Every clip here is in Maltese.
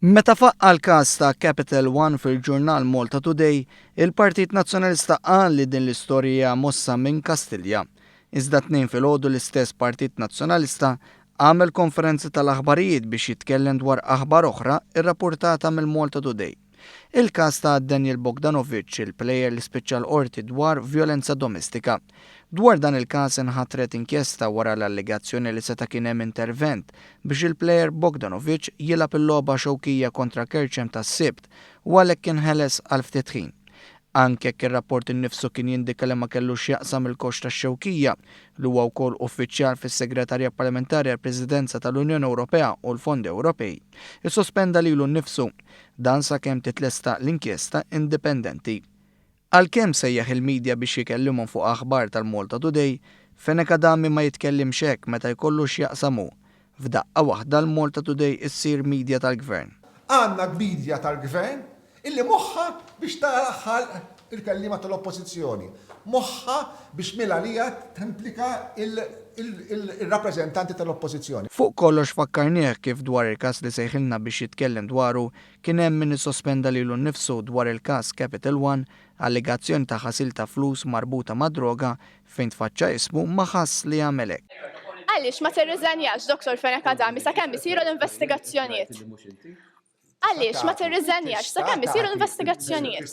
Meta faqqa l-każ ta' Capital One fil-ġurnal Malta Today, il-Partit Nazzjonalista qal li din l-istorja mossa minn Kastilja. Iżda tnejn filgħodu l-istess Partit Nazzjonalista għamel konferenzi tal-aħbarijiet biex jitkellem dwar aħbar oħra irrappurtata mill-Malta Today. Il-każ ta' Daniel Bogdanovic, il-plejer li spiċċa l-qorti dwar vjolenza domestika. Dwar dan il-każ inħatret inkjesta wara l-allegazzjoni li seta' kien hemm intervent biex il-plejer Bogdanovic jilgħab il-logħba xewkija kontra Kerċem tas-Sibt u għalhekk inħeles għal ftit ħin. Anke jekk ir-rapport innifsu kien jindika li ma kellux jaqsam il-kost tax-xewkija li huwa wkoll uffiċjal fis-Segretarja Parlamentari għall-Presidenza tal-Unjoni Ewropea u l-Fondi Ewropej, issospenda lilu nnifsu dan sakemm titlesta l-inkjesta indipendenti. Għalkemm sejjaħ il-medja biex jikellimhom fuq aħbar tal-Malta Today, Fenek Adami ma jitkellimx hekk meta jkollu x'jaqsamu. F'daqqa waħda l-Malta Today issir medja tal-Gvern. Għandna medja tal-Gvern illi moħħa biex taraħħal il-kellima tal-oppożizzjoni. Moħħa biex mill-għalija templika il-rappreżentanti tal-oppożizzjoni. Fuq kollox fakkarnieh kif dwar il-każ li sejħilna biex jitkellem dwaru kien hemm min issospenda lilu nnifsu dwar il-każ Capital One, allegazzjoni ta' ħasil ta' flus marbuta ma' droga fejn tfaċċa ismu ma ħass li jagħmel hekk. Għaliex ma tirriżenjax, Dr. Fenek Adami, sakemm isiru l-investigazzjonijiet? Għaliex ma tirriżenjax sakemm isiru l-investigazzjonijiet?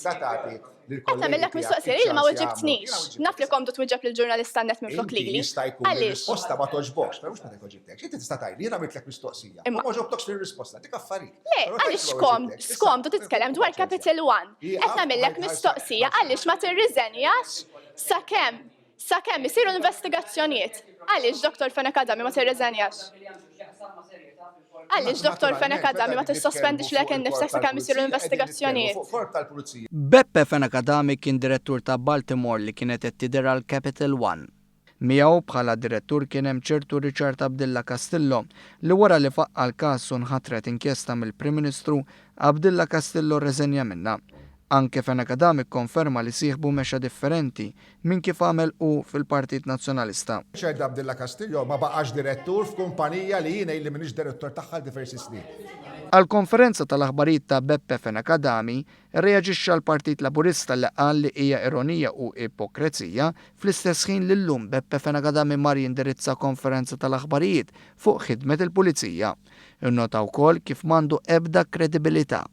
Qed nagħmellek mistoqsija li ma weġibtnix. Naf li komdu twieġeb lill-ġurnalista net minn flok lili. Għaliex? Posta ma toġbokx, però mhux ma toġibtek. Inti tista' tgħidli jiena għamiltlek mistoqsija. Ma ġobtokx fir-risposta, dik affarijiet. Le, għaliex skomdu titkellem dwar Capital One. Qed nagħmellek mistoqsija għaliex ma tirriżenjax sakemm isiru l-investigazzjonijiet. Għaliex Dr. Fenek Adami ma tirriżenjax? Għaliex Dr. Fenek Adami ma tissospendix lek innifsek sakemm isiru l-investigazzjonijiet? Beppe Fenek Adami kien direttur ta' Baltimore li kienet qed tidher għal Capital One. Miegħu bħala direttur kien hemm ċertu Richard Abdilla Castillo li wara li faqqa l-każ u nħatret inkjesta mill-Prim Ministru Abdilla Castillo rreżenja minnha. Anke Fenek Adami konferma li sieħbu mexa differenti minn kif għamel u fil-Partit Nazzjonalista. Richard Abdilla Castillo ma baqax direttur f'kumpanija li jiena li m'iniex direttur tagħha diversi snin. Għal-konferenza tal-aħbarijiet ta' Beppe Fenek Adami reaġixxa l-Partit Laburista li qal li hija ironija u ipokrezija fl-istess ħin li llum Beppe Fenek Adami mar jindirizza konferenza tal-aħbarijiet fuq ħidmet il-Pulizija. Innota wkoll kif m'għandu ebda kredibilità.